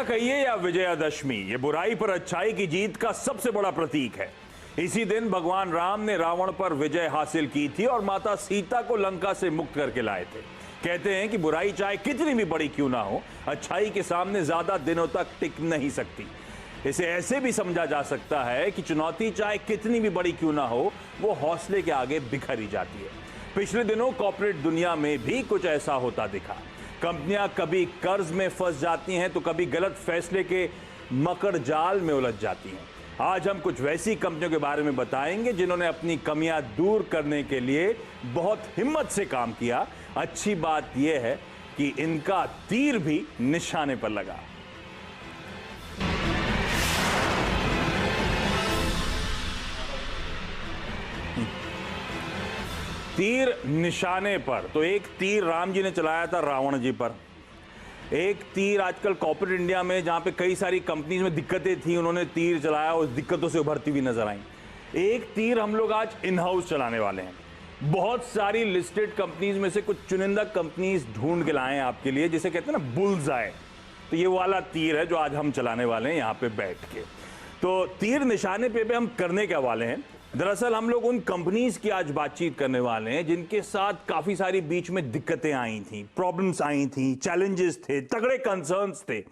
कहिए या विजयादशमी, ये बुराई पर अच्छाई की जीत का सबसे बड़ा प्रतीक है। इसी दिन भगवान राम ने रावण पर विजय हासिल की थी और माता सीता को लंका से मुक्त करके लाए थे। कहते हैं कि बुराई चाहे कितनी भी बड़ी क्यों ना हो, अच्छाई के सामने ज्यादा दिनों तक टिक नहीं सकती। इसे ऐसे भी समझा जा सकता है कि चुनौती चाहे कितनी भी बड़ी क्यों ना हो, वो हौसले के आगे बिखर ही जाती है। पिछले दिनों कॉर्पोरेट दुनिया में भी कुछ ऐसा होता दिखा। कंपनियां कभी कर्ज में फंस जाती हैं तो कभी गलत फैसले के मकड़ जाल में उलझ जाती हैं। आज हम कुछ वैसी कंपनियों के बारे में बताएंगे जिन्होंने अपनी कमियां दूर करने के लिए बहुत हिम्मत से काम किया। अच्छी बात यह है कि इनका तीर भी निशाने पर लगा। तीर निशाने पर, तो एक तीर राम जी ने चलाया था रावण जी पर। एक तीर आजकल कॉर्पोरेट इंडिया में, जहां पे कई सारी कंपनीज में दिक्कतें थी, उन्होंने तीर चलाया, उस दिक्कतों से उभरती हुई नजर आई। एक तीर हम लोग आज इन हाउस चलाने वाले हैं। बहुत सारी लिस्टेड कंपनीज में से कुछ चुनिंदा कंपनीज ढूंढ के लाए हैं आपके लिए, जिसे कहते हैं ना बुल्स आए। तो ये वाला तीर है जो आज हम चलाने वाले हैं यहाँ पे बैठ के। तो तीर निशाने पे हम करने के वाले हैं। दरअसल हम लोग उन कंपनीज की आज बातचीत करने वाले हैं जिनके साथ काफी सारी बीच में दिक्कतें आई थी, प्रॉब्लम्स आई थी, चैलेंजेस थे, तगड़े कंसर्न्स थे,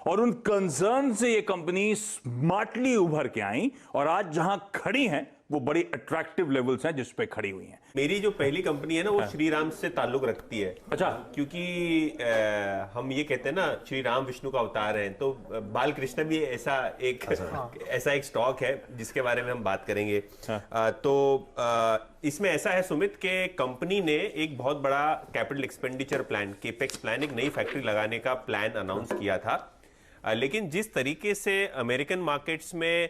और उन कंसर्न से ये कंपनी स्मार्टली उभर के आई और आज जहां खड़ी हैं वो बड़ी अट्रैक्टिव लेवल्स हैं जिस पे खड़ी हुई हैं। मेरी जो पहली कंपनी है ना, वो श्री राम से ताल्लुक रखती है। अच्छा। क्योंकि हम ये कहते हैं ना, श्री राम विष्णु का अवतार है, तो बालकृष्ण भी ऐसा एक स्टॉक है जिसके बारे में हम बात करेंगे। इसमें ऐसा है सुमित के कंपनी ने एक बहुत बड़ा capital expenditure plan, capex plan, एक नई फैक्ट्री लगाने का प्लान अनाउंस किया था। लेकिन जिस तरीके से अमेरिकन मार्केट्स में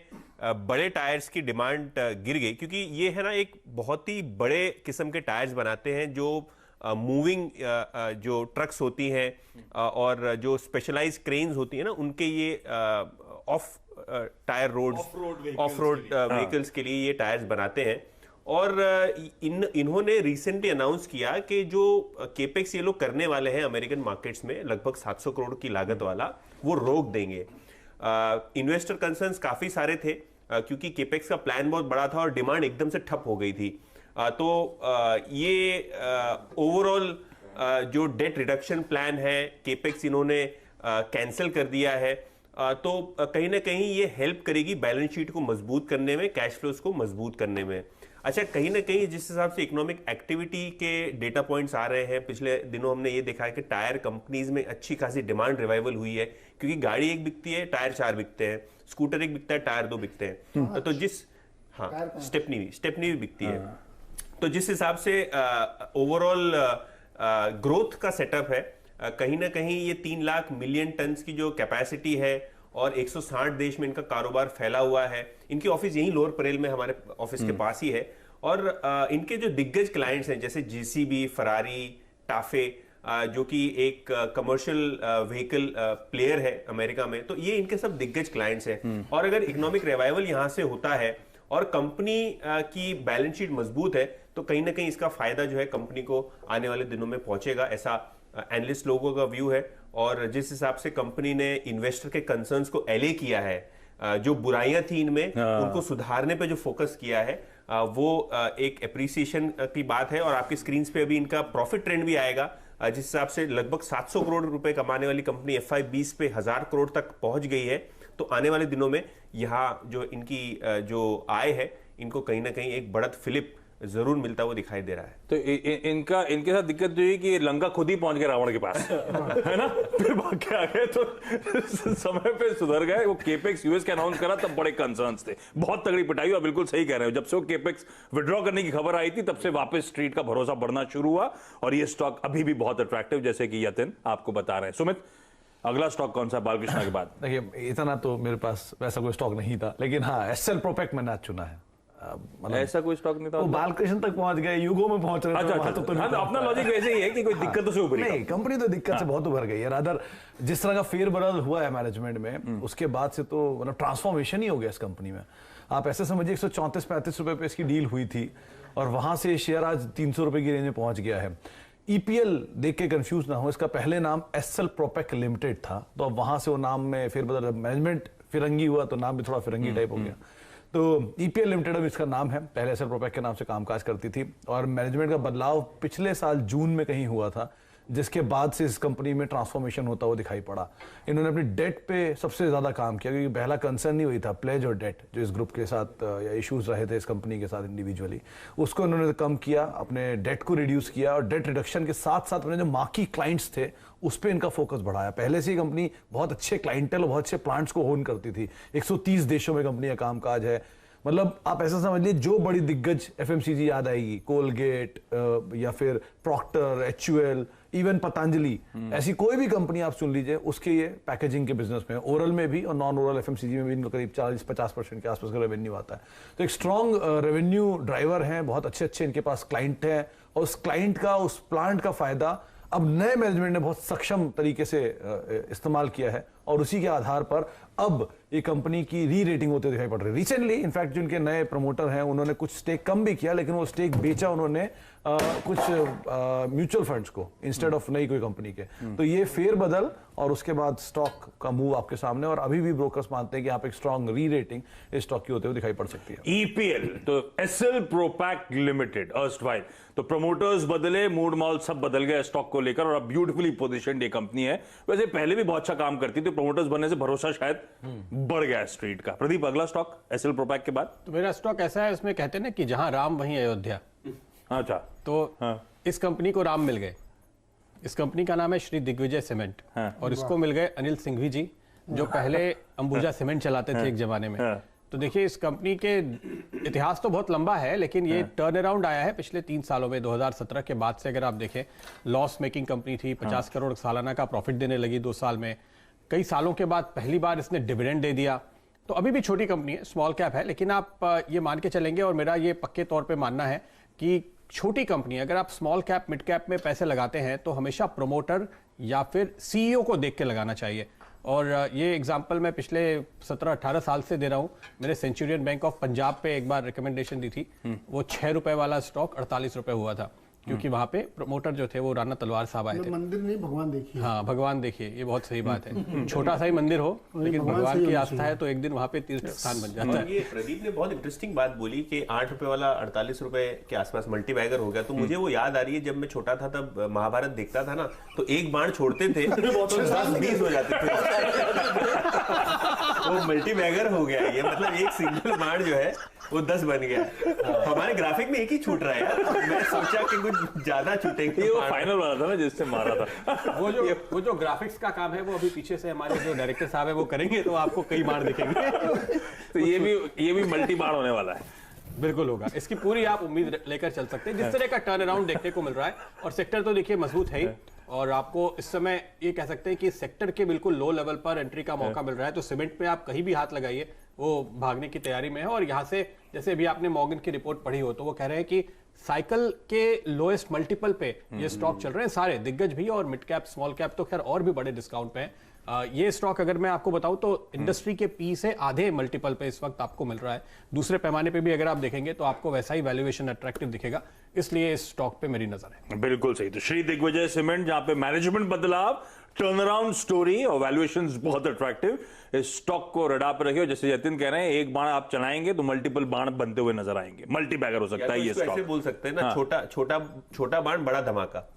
बड़े टायर्स की डिमांड गिर गई, क्योंकि ये है ना एक बहुत ही बड़े किस्म के टायर्स बनाते हैं जो मूविंग जो ट्रक्स होती हैं और जो स्पेशलाइज क्रेन्स होती हैं ना, उनके ये off tyre roads, off road vehicles के लिए ये टायर्स बनाते हैं। और इन्होंने रिसेंटली अनाउंस किया कि जो केपेक्स ये लोग करने वाले हैं अमेरिकन मार्केट्स में, लगभग 700 करोड़ की लागत वाला, वो रोक देंगे। इन्वेस्टर कंसर्न्स काफी सारे थे क्योंकि केपेक्स का प्लान बहुत बड़ा था और डिमांड एकदम से ठप हो गई थी। ये ओवरऑल जो डेट रिडक्शन प्लान है, केपेक्स इन्होंने कैंसिल कर दिया है। तो कहीं ना कहीं ये हेल्प करेगी बैलेंस शीट को मजबूत करने में, कैश फ्लोज को मजबूत करने में। अच्छा, कहीं ना कहीं जिस हिसाब से इकोनॉमिक एक्टिविटी के डेटा पॉइंट्स आ रहे हैं, पिछले दिनों हमने ये देखा है कि टायर कंपनीज में अच्छी खासी डिमांड रिवाइवल हुई है, क्योंकि गाड़ी एक बिकती है, टायर 4 बिकते हैं, स्कूटर एक बिकता है, टायर 2 बिकते हैं। तो जिस स्टेपनी भी बिकती है। तो जिस हिसाब से ओवरऑल ग्रोथ का सेटअप है, कहीं ना कहीं ये 3 लाख मिलियन टन की जो कैपेसिटी है और 160 देश में इनका कारोबार फैला हुआ है। इनकी ऑफिस यहीं लोअर परेल में हमारे ऑफिस के पास ही है। और इनके जो दिग्गज क्लाइंट्स हैं जैसे जेसीबी, फरारी, टाफे, जो कि एक कमर्शियल व्हीकल प्लेयर है अमेरिका में, तो ये इनके सब दिग्गज क्लाइंट्स हैं। और अगर इकोनॉमिक रिवाइवल यहां से होता है और कंपनी की बैलेंस शीट मजबूत है, तो कहीं ना कहीं इसका फायदा जो है कंपनी को आने वाले दिनों में पहुंचेगा, ऐसा एनालिस्ट लोगों का व्यू है। और जिस हिसाब से कंपनी ने इन्वेस्टर के कंसर्न्स को एले किया है, जो बुराइयां थी इनमें उनको सुधारने पे जो फोकस किया है, वो एक एप्रिसिएशन की बात है। और आपकी स्क्रीन पे अभी इनका प्रॉफिट ट्रेंड भी आएगा। जिस हिसाब से लगभग 700 करोड़ रुपए कमाने वाली कंपनी FY 20 पे 1000 करोड़ तक पहुंच गई है, तो आने वाले दिनों में यहाँ जो इनकी जो आय है, इनको कहीं ना कहीं एक बढ़त फिलिप जरूर मिलता हुआ दिखाई दे रहा है। तो इनके साथ दिक्कत जो है कि लंका खुद ही पहुंच गया रावण के पास है ना, फिर भाग के आ गए, तो समय पे सुधर गए। वो केपेक्स यूएस के अनाउंस करा तब बड़े कंसर्न्स थे, बहुत तगड़ी पिटाई। और बिल्कुल सही कह रहे हो, जब से वो केपेक्स विड्रॉ करने की खबर आई थी तब से वापस स्ट्रीट का भरोसा बढ़ना शुरू हुआ और ये स्टॉक अभी भी बहुत अट्रैक्टिव, जैसे कि यतिन आपको बता रहे हैं। सुमित, अगला स्टॉक कौन सा बालकृष्ण के बाद? देखिए, इतना तो मेरे पास वैसा कोई स्टॉक नहीं था, लेकिन हाँ, एसएल प्रोपेक्ट मैंने आज चुना है। मतलब ऐसा कोई स्टॉक नहीं था, वो बालकृष्ण तक पहुंच गए, युगो में पहुंच रहे थे। अपना लॉजिक वैसे ही है कि कोई दिक्कतों से उभरी नहीं, कंपनी तो दिक्कत से बहुत उभर गई है। रादर जिस तरह का फेरबदल हुआ है मैनेजमेंट में, उसके बाद से तो मतलब ट्रांसफॉर्मेशन ही हो गया इस कंपनी में। आप ऐसे समझिए 134-35 रुपए पे इसकी डील हुई थी और वहां से शेयर आज 300 रुपए की रेंज में पहुंच गया है। ईपीएल देख के कंफ्यूज ना हो, इसका पहले नाम एसएल प्रोपेक लिमिटेड था, तो अब वहां से वो नाम में फिर बदल, मैनेजमेंट फिरंगी हुआ तो नाम भी थोड़ा फिरंगी टाइप हो गया। तो ईपीएल लिमिटेड अब इसका नाम है, पहले एसएल प्रोपेक के नाम से कामकाज करती थी और मैनेजमेंट का बदलाव पिछले साल जून में कहीं हुआ था, जिसके बाद से इस कंपनी में ट्रांसफॉर्मेशन होता हुआ दिखाई पड़ा। इन्होंने अपनी डेट पे सबसे ज्यादा काम किया, क्योंकि पहला कंसर्न नहीं हुई था प्लेज और डेट, जो इस ग्रुप के साथ या इश्यूज रहे थे इस कंपनी के साथ इंडिविजुअली, उसको इन्होंने कम किया, अपने डेट को रिड्यूस किया और डेट रिडक्शन के साथ साथ अपने जो मार्की क्लाइंट्स थे उस पर इनका फोकस बढ़ाया। पहले से ही कंपनी बहुत अच्छे क्लाइंटल और बहुत अच्छे प्लांट्स को होन करती थी, 130 देशों में कंपनी का कामकाज है। मतलब आप ऐसा समझ लीजिए, जो बड़ी दिग्गज एफएमसीजी याद आएगी, कोलगेट या फिर प्रॉक्टर, एचयूएल, इवन पतंजलि, ऐसी कोई भी कंपनी आप सुन लीजिए, उसके ये पैकेजिंग के बिजनेस में, ओरल में भी और नॉन ओरल एफएमसीजी में भी इनका करीब 40-50% के आसपास का रेवेन्यू आता है। तो एक स्ट्रॉन्ग रेवेन्यू ड्राइवर हैं, बहुत अच्छे अच्छे इनके पास क्लाइंट हैं और उस क्लाइंट का, उस प्लांट का फायदा अब नए मैनेजमेंट ने बहुत सक्षम तरीके से इस्तेमाल किया है और उसी के आधार पर अब ये कंपनी की री रेटिंग होते दिखाई पड़ रही है। रिसेंटली इनफैक्ट जो इनके नए प्रमोटर हैं उन्होंने कुछ स्टेक कम भी किया, लेकिन वो स्टेक बेचा उन्होंने कुछ म्यूचुअल फंड्स को इंस्टेड ऑफ नई कोई कंपनी के। तो ये फेरबदल और उसके बाद स्टॉक का मूव आपके सामने, और अभी भी ब्रोकर्स मानते हैं कि यहाँ पे एक स्ट्रॉन्ग री रेटिंग इस स्टॉक की होते हुए दिखाई पड़ सकती है। ईपीएल तो एसएल प्रोपैक लिमिटेड अर्स्टवाइल, तो प्रमोटर्स बदले, मूड माहौल सब बदल गया स्टॉक को लेकर और अब ब्यूटीफुली पोजीशनड ये कंपनी है। वैसे पहले भी बहुत अच्छा काम करती थी, प्रमोटर्स बनने से भरोसा शायद बढ़ गया स्ट्रीट का। प्रदीप, अगला स्टॉक एसएल प्रोपैक के बाद? तो मेरा स्टॉक ऐसा है, उसमें कहते हैं ना कि जहां राम वहीं अयोध्या। अच्छा, तो इस कंपनी को राम मिल गए। इस कंपनी का नाम है श्री दिग्विजय सीमेंट और इसको मिल गए अनिल सिंघवी जी, जो पहले अंबुजा सीमेंट चलाते थे एक जमाने में। तो देखिए, इस कंपनी के इतिहास तो बहुत लंबा है, लेकिन ये टर्न अराउंड आया है पिछले 3 सालों में। 2017 के बाद से अगर आप देखें, लॉस मेकिंग कंपनी थी, 50 करोड़ सालाना का प्रॉफिट देने लगी 2 साल में। कई सालों के बाद पहली बार इसने डिविडेंड दे दिया। तो अभी भी छोटी कंपनी है, स्मॉल कैप है, लेकिन आप ये मान के चलेंगे और मेरा ये पक्के तौर पे मानना है कि छोटी कंपनी, अगर आप स्मॉल कैप मिड कैप में पैसे लगाते हैं तो हमेशा प्रमोटर या फिर सीईओ को देख के लगाना चाहिए। और ये एग्जांपल मैं पिछले 17-18 साल से दे रहा हूं। मैंने सेंचुरियन बैंक ऑफ पंजाब पे एक बार रिकमेंडेशन दी थी, वो 6 रुपए वाला स्टॉक 48 रुपए हुआ था, क्योंकि वहां पे प्रमोटर जो थे वो राणा तलवार साहब आए थे। मंदिर नहीं, भगवान देखिए। हाँ, भगवान देखिए, ये बहुत सही बात है। छोटा सा ही मंदिर हो, लेकिन भगवान की आस्था है तो एक दिन वहां पे तीर्थ स्थान बन जाता है। ये प्रदीप ने बहुत इंटरेस्टिंग बात बोली कि 8 रुपए वाला 48 रुपए के आसपास मल्टी बैगर हो गया। तो मुझे वो याद आ रही है, जब मैं छोटा था तब महाभारत देखता था ना, तो एक बाण छोड़ते थे तो 10-20 हो जाते थे। वो मल्टी बैगर हो गया ये, मतलब एक सिंगल बाण जो है वो 10 बन गया। हमारे ग्राफिक में एक ही छूट रहा है यार। मैं सोचा कि कुछ ज्यादा छूटेंगे। ये वो फाइनल वाला था ना जिससे मारा था। वो जो ग्राफिक्स का काम है वो अभी पीछे से हमारे जो डायरेक्टर साहब है वो करेंगे, तो आपको कई बार दिखेंगे। तो ये भी मल्टी बार होने वाला है। बिल्कुल होगा, इसकी पूरी आप उम्मीद लेकर चल सकते हैं। जिस तरह का टर्न अराउंड देखने को मिल रहा है, और सेक्टर तो देखिए मजबूत है ही, और आपको इस समय ये कह सकते हैं कि सेक्टर के बिल्कुल लो लेवल पर एंट्री का मौका मिल रहा है। तो सीमेंट पे आप कहीं भी हाथ लगाइए, वो भागने की तैयारी में है। और यहाँ से, जैसे अभी आपने मॉर्गन की रिपोर्ट पढ़ी हो, तो वो कह रहे हैं कि साइकिल के लोएस्ट मल्टीपल पे ये स्टॉक चल रहे हैं सारे दिग्गज भी, और मिड कैप स्मॉल कैप तो खैर और भी बड़े डिस्काउंट पे है। ये स्टॉक अगर मैं आपको बताऊं तो इंडस्ट्री के पी से आधे मल्टीपल पे इस वक्त आपको मिल रहा है। दूसरे पैमाने पे भी अगर आप देखेंगे तो आपको वैसा ही वैल्यूएशन अट्रैक्टिव दिखेगा, इसलिए इस स्टॉक पे मेरी नजर है। बिल्कुल सही। तो श्री दिग्विजय सीमेंट, जहां पे मैनेजमेंट बदलाव, टर्न अराउंड स्टोरी और वैल्यूएशंस बहुत अट्रैक्टिव, इस स्टॉक को रडार पर रखिए। जैसे जतिन कह रहे हैं, एक बाण आप चलाएंगे तो मल्टीपल बाण बनते हुए नजर आएंगे। मल्टी बैगर हो सकता है ये स्टॉक। ऐसे बोल सकते हैं ना, छोटा बाण बड़ा धमाका।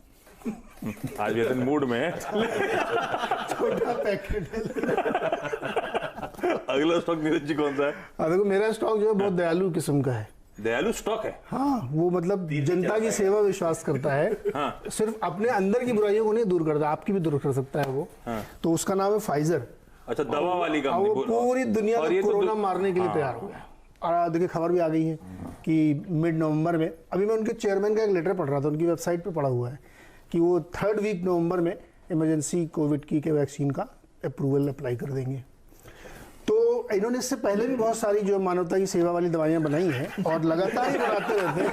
आज जतिन मूड में है। छोटा पैकेट है। अगला स्टॉक नीरज जी कौन सा है? देखो, मेरा स्टॉक जो है बहुत दयालु किस्म का है। दयालु स्टॉक है? हाँ, वो मतलब जनता की सेवा विश्वास करता है। हाँ। सिर्फ अपने अंदर की बुराइयों को नहीं दूर करता, आपकी भी दूर कर सकता है वो। हाँ। तो उसका नाम है फाइजर। अच्छा, दवा वाली कंपनी। वो पूरी दुनिया को कोरोना मारने के लिए तैयार हो गया। और देखिए, खबर भी आ गई है कि मिड नवंबर में, अभी मैं उनके चेयरमैन का एक लेटर पढ़ रहा था, उनकी वेबसाइट पे पढ़ा हुआ है कि वो 3rd वीक नवंबर में इमरजेंसी कोविड की के वैक्सीन का अप्रूवल अप्लाई कर देंगे। तो इन्होंने इससे पहले भी बहुत सारी जो मानवता की सेवा वाली दवाइयां बनाई हैं और लगातार ही बनाते रहते हैं।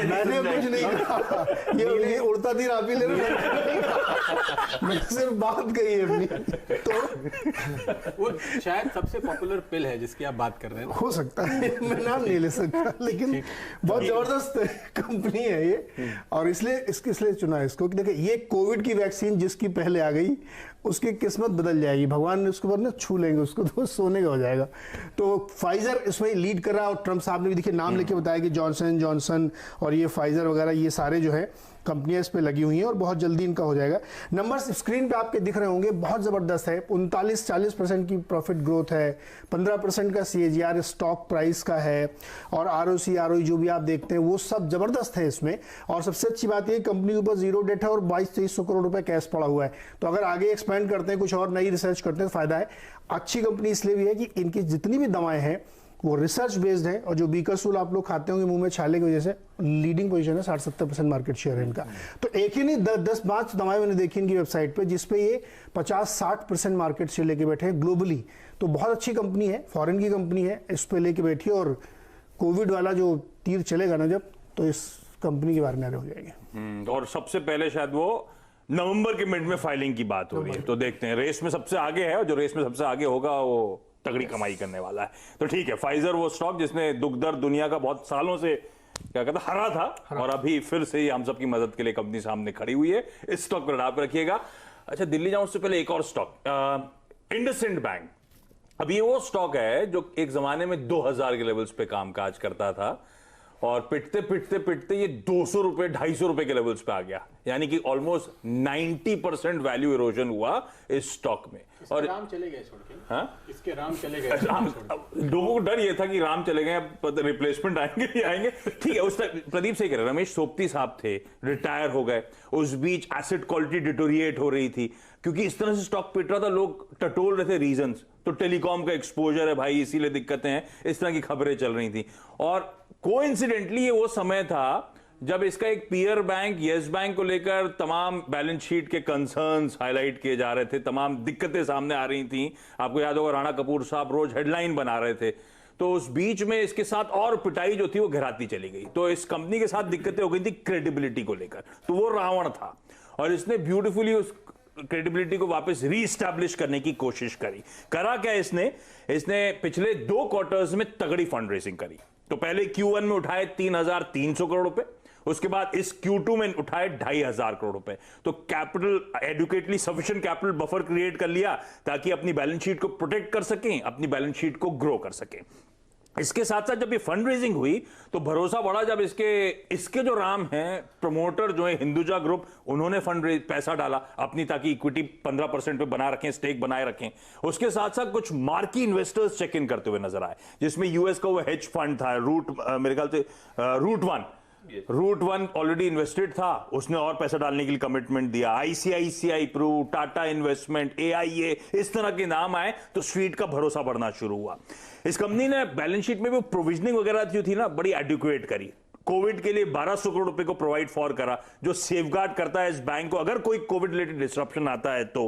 मैंने कुछ नहीं कहा, ये उड़ता तीर आप ही ले रहे हो। मैंने सिर्फ बात कही है अपनी। तो वो शायद सबसे पॉपुलर पिल है जिसकी आप बात कर रहे हैं। हो सकता है, मैं नाम नहीं ले सकता, लेकिन बहुत जबरदस्त कंपनी है ये, और इसलिए चुना है इसको कि देखिए ये कोविड की वैक्सीन जिसकी पहले आ गई उसकी किस्मत बदल जाएगी, भगवान ने उसके ऊपर ना छू लेंगे उसको तो सोने का हो जाएगा। तो फाइजर इसमें लीड कर रहा है, और ट्रम्प साहब ने भी देखिए नाम लेके बताया कि जॉनसन जॉनसन और ये फाइजर वगैरह ये सारे जो है कंपनियां इस पे लगी हुई हैं और बहुत जल्दी इनका हो जाएगा। नंबर्स स्क्रीन पे आपके दिख रहे होंगे, बहुत ज़बरदस्त है। 39-40% की प्रॉफिट ग्रोथ है, 15% का CAGR स्टॉक प्राइस का है, और ROC ROE जो भी आप देखते हैं वो सब ज़बरदस्त है इसमें। और सबसे अच्छी बात ये कंपनी के ऊपर जीरो डेट है और 2200-2300 करोड़ रुपए कैश पड़ा हुआ है। तो अगर आगे एक्सपेंड करते हैं, कुछ और नई रिसर्च करते हैं तो फायदा है। अच्छी कंपनी इसलिए भी है कि इनकी जितनी भी दवाएं हैं वो रिसर्च बेस्ड है, और जो बीकासूल आप लोग खाते होंगे मुंह में छाले की वजह से लीडिंग पोजीशन है, 60-70% मार्केट शेयर है इनका। तो एक ही नहीं 10-5 दवाएं मैंने देखी इनकी वेबसाइट पे जिसपे ये 50-60% मार्केट शेयर लेके बैठे हैं ग्लोबली। तो बहुत अच्छी कंपनी है, फॉरेन की कंपनी है, इस पे लेके बैठी है, और कोविड वाला जो तीर चलेगा ना जब, तो इस कंपनी के बारे में हो जाएगी। और सबसे पहले शायद वो नवंबर के मिड में फाइलिंग की बात हो रही है, तो देखते हैं। रेस में सबसे आगे है, और जो रेस में सबसे आगे होगा वो तगड़ी कमाई करने वाला है। तो ठीक है, फाइजर वो स्टॉक जिसने दुख दर्द दुनिया का बहुत सालों से क्या कहता हरा था, और अभी फिर से हम सब की मदद के लिए कंपनी सामने खड़ी हुई है। इस स्टॉक पर आप रखिएगा। अच्छा, दिल्ली जाऊं उससे पहले एक और स्टॉक, इंडसइंड बैंक। अब ये वो स्टॉक है जो एक जमाने में 2000 के लेवल्स पे कामकाज करता था, और पिटते पिटते पिटते ये 200 रुपए 250 रुपए के लेवल्स पे आ गया, यानी कि ऑलमोस्ट 90% वैल्यू इरोजन हुआ इस स्टॉक में। और राम चले गए छोड़ के, हाँ, इसके राम चले गए। लोगों को डर ये था कि राम चले गए, रिप्लेसमेंट आएंगे नहीं आएंगे। ठीक है, उस प्रदीप से कह रहे, रमेश सोपती साहब थे, रिटायर हो गए, उस बीच एसेट क्वालिटी डिटोरिएट हो रही थी, क्योंकि इस तरह से स्टॉक पिट रहा था, लोग टटोल रहे थे रीजंस। तो टेलीकॉम का एक्सपोजर है भाई, इसीलिए दिक्कतें हैं, इस तरह की खबरें चल रही थी। और कोइंसिडेंटली ये वो समय था जब इसका एक पीयर बैंक यस बैंक को लेकर तमाम बैलेंस शीट के कंसर्न्स हाईलाइट किए जा रहे थे, तमाम दिक्कतें सामने आ रही थी। आपको याद होगा राणा कपूर साहब रोज हेडलाइन बना रहे थे, तो उस बीच में इसके साथ और पिटाई जो थी वो घराती चली गई। तो इस कंपनी के साथ दिक्कतें हो गई थी क्रेडिबिलिटी को लेकर, तो वो रावण था, और इसने ब्यूटीफुली उस क्रेडिबिलिटी को वापस रीस्टैब्लिश करने की कोशिश करी। करा क्या इसने पिछले 2 क्वार्टर्स में तगड़ी फंड रेजिंग करी। तो पहले Q1 में उठाए 3300 करोड़ रुपए, उसके बाद इस Q2 में उठाए 2500 करोड़ रुपए। तो capital adequately sufficient capital buffer create कर लिया ताकि अपनी बैलेंस शीट को प्रोटेक्ट कर सकें, अपनी बैलेंस शीट को ग्रो कर सकें। इसके साथ साथ जब ये फंड रेजिंग हुई तो भरोसा बढ़ा, जब इसके जो राम हैं प्रमोटर जो है हिंदुजा ग्रुप, उन्होंने पैसा डाला अपनी, ताकि इक्विटी 15% पे बना रखें, स्टेक बनाए रखें। उसके साथ साथ कुछ मार्की इन्वेस्टर्स चेक इन करते हुए नजर आए, जिसमें यूएस का वो हेज फंड था मेरे ख्याल से रूट वन ऑलरेडी इन्वेस्टेड था, उसने और पैसा डालने के लिए कमिटमेंट दिया। ICICI Pru, Tata investment, AIA, इस तरह के नाम आए तो स्ट्रीट का भरोसा बढ़ना शुरू हुआ। इस कंपनी ने बैलेंस शीट में भी प्रोविजनिंग वगैरह जो थी ना, बड़ी एडुकेट करी। कोविड के लिए 1200 करोड़ रुपए को प्रोवाइड फॉर करा, जो सेफगार्ड करता है इस बैंक को अगर कोई कोविड रिलेटेड डिस्ट्रप्शन आता है तो।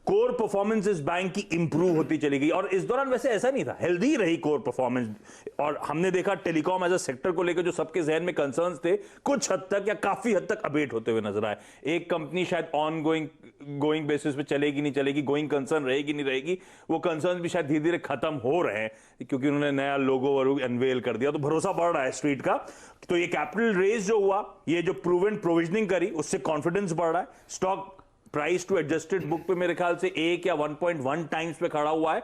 कोर परफॉर्मेंस इस बैंक की इंप्रूव होती चली गई, और इस दौरान वैसे ऐसा नहीं था, हेल्दी रही कोर परफॉर्मेंस। और हमने देखा टेलीकॉम एज अ सेक्टर को लेकर जो सबके जहन में कंसर्न्स थे, कुछ हद तक या काफी हद तक अबेट होते हुए नजर आए। एक कंपनी शायद ऑन गोइंग बेसिस पे चलेगी नहीं चलेगी, गोइंग कंसर्न रहेगी नहीं रहेगी, वो कंसर्न भी शायद धीरे धीरे खत्म हो रहे हैं, क्योंकि उन्होंने नया लोगो अनवेल कर दिया, तो भरोसा बढ़ रहा है स्ट्रीट का। तो ये कैपिटल रेज जो हुआ, ये जो प्रूवन प्रोविजनिंग करी, उससे कॉन्फिडेंस बढ़ रहा है। Stock price to adjusted book पे मेरे ख्याल से 1 या 1.1 टाइम्स पे खड़ा हुआ है।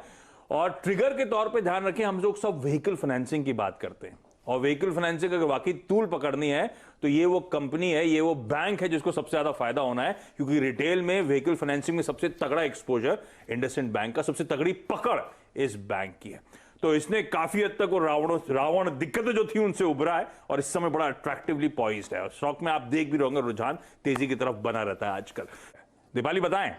और ट्रिगर के तौर पे ध्यान रखें, हम लोग सब व्हीकल फाइनेंसिंग की बात करते हैं, और व्हीकल फाइनेंसिंग अगर वाकई तूल पकड़नी है तो ये वो कंपनी है, ये वो बैंक है जिसको सबसे ज्यादा फायदा होना है, क्योंकि रिटेल में व्हीकल फाइनेंसिंग में सबसे तगड़ा एक्सपोजर इंडसइंड बैंक का, सबसे तगड़ी पकड़ इस बैंक की है। तो इसने काफी हद तक वो रावण दिक्कतें जो थी उनसे उभरा है, और इस समय बड़ा अट्रैक्टिवली पॉइज्ड है। और स्टॉक में आप देख भी रहोगे रुझान तेजी की तरफ बना रहता है आजकल। दीपाली बताएं।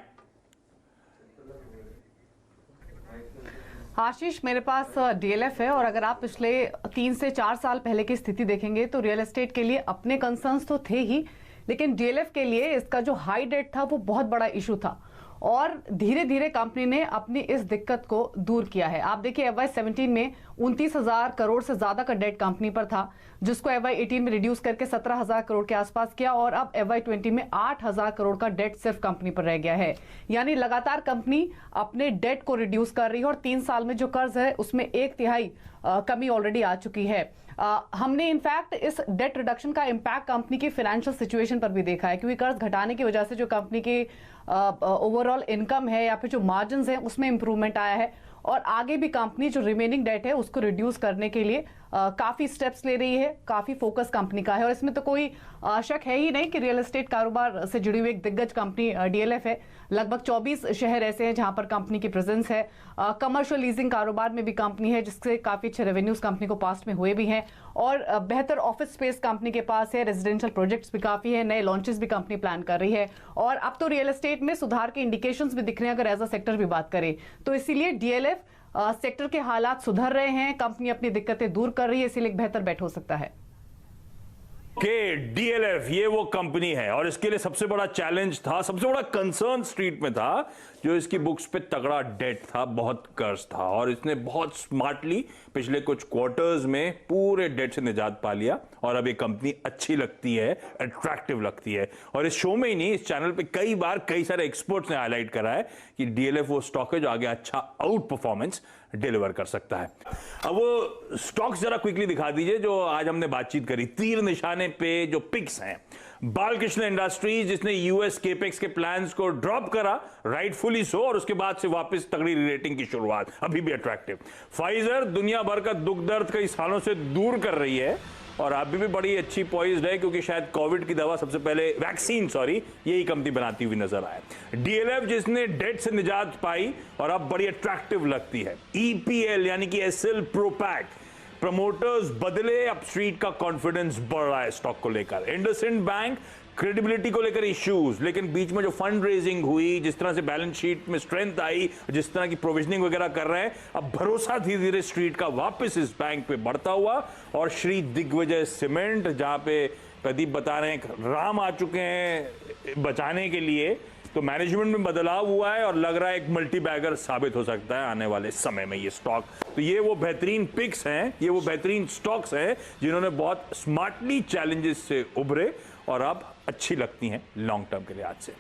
आशीष, मेरे पास DLF है, और अगर आप पिछले 3 से 4 साल पहले की स्थिति देखेंगे तो रियल एस्टेट के लिए अपने कंसर्न्स तो थे ही, लेकिन DLF के लिए इसका जो हाई डेट था वो बहुत बड़ा इशू था। और धीरे धीरे कंपनी ने अपनी इस दिक्कत को दूर किया है। आप देखिए FY17 में 29,000 करोड़ से ज्यादा का डेट कंपनी पर था, जिसको FY18 में रिड्यूस करके 17,000 करोड़ के आसपास किया, और अब FY20 में 8,000 करोड़ का डेट सिर्फ कंपनी पर रह गया है। यानी लगातार कंपनी अपने डेट को रिड्यूस कर रही है, और 3 साल में जो कर्ज है उसमें 1/3 कमी ऑलरेडी आ चुकी है। हमने इनफैक्ट इस डेट रिडक्शन का इम्पैक्ट कंपनी की फाइनेंशियल सिचुएशन पर भी देखा है, क्योंकि कर्ज घटाने की वजह से जो कंपनी की ओवरऑल इनकम है या फिर जो मार्जिन है उसमें इंप्रूवमेंट आया है, और आगे भी कंपनी जो रिमेनिंग डेट है उसको रिड्यूस करने के लिए काफी स्टेप्स ले रही है। काफी फोकस कंपनी का है, और इसमें तो कोई शक है ही नहीं कि रियल एस्टेट कारोबार से जुड़ी हुई एक दिग्गज कंपनी DLF है। लगभग 24 शहर ऐसे हैं जहां पर कंपनी की प्रेजेंस है। कमर्शियल लीजिंग कारोबार में भी कंपनी है, जिससे काफी अच्छे रेवेन्यूज कंपनी को पास्ट में हुए भी हैं, और बेहतर ऑफिस स्पेस कंपनी के पास है। रेजिडेंशियल प्रोजेक्ट्स भी काफी है, नए लॉन्चेस भी कंपनी प्लान कर रही है, और अब तो रियल एस्टेट में सुधार के इंडिकेशंस भी दिख रहे हैं अगर एज अ सेक्टर भी बात करें तो। इसीलिए DLF सेक्टर के हालात सुधर रहे हैं, कंपनी अपनी दिक्कतें दूर कर रही है, इसीलिए एक बेहतर बेट हो सकता है। DLF ये वो कंपनी है, और इसके लिए सबसे बड़ा चैलेंज था, सबसे बड़ा कंसर्न स्ट्रीट में था, जो इसकी बुक्स पे तगड़ा डेट था, बहुत कर्ज था, और इसने बहुत स्मार्टली पिछले कुछ क्वार्टर्स में पूरे डेट से निजात पा लिया, और अब ये कंपनी अच्छी लगती है, अट्रैक्टिव लगती है। और इस शो में ही नहीं, इस चैनल पे कई बार कई सारे एक्सपर्ट्स ने हाईलाइट करा है कि DLF वो स्टॉक है जो आगे अच्छा आउट परफॉर्मेंस डिलीवर कर सकता है। अब वो स्टॉक्स जरा क्विकली दिखा दीजिए जो आज हमने बातचीत करी। तीर निशाने पे जो पिक्स हैं, बालकृष्ण इंडस्ट्रीज जिसने यूएस केपेक्स के प्लान्स को ड्रॉप करा, राइटफुली सो, और उसके बाद से वापस तगड़ी रेटिंग की शुरुआत, अभी भी अट्रैक्टिव। फाइजर दुनिया भर का दुख दर्द कई सालों से दूर कर रही है, और अभी भी बड़ी अच्छी पॉइज्ड है, क्योंकि शायद कोविड की दवा सबसे पहले, वैक्सीन सॉरी, यही कंपनी बनाती हुई नजर आए। DLF जिसने डेट से निजात पाई और अब बड़ी अट्रैक्टिव लगती है। EPL यानी कि एसएल प्रोपैक, प्रमोटर्स बदले, अब स्ट्रीट का कॉन्फिडेंस बढ़ रहा है स्टॉक को लेकर। इंडसइंड बैंक क्रेडिबिलिटी को लेकर इश्यूज, लेकिन बीच में जो फंड रेजिंग हुई, जिस तरह से बैलेंस शीट में स्ट्रेंथ आई, जिस तरह की प्रोविजनिंग वगैरह कर रहे हैं, अब भरोसा धीरे धीरे स्ट्रीट का वापस इस बैंक पे बढ़ता हुआ। और श्री दिग्विजय सीमेंट, जहां पे प्रदीप बता रहे हैं राम आ चुके हैं बचाने के लिए, तो मैनेजमेंट में बदलाव हुआ है, और लग रहा है एक मल्टी बैगर साबित हो सकता है आने वाले समय में ये स्टॉक। तो ये वो बेहतरीन पिक्स हैं, ये वो बेहतरीन स्टॉक्स हैं जिन्होंने बहुत स्मार्टली चैलेंजेस से उभरे और अब अच्छी लगती हैं लॉन्ग टर्म के लिहाज से।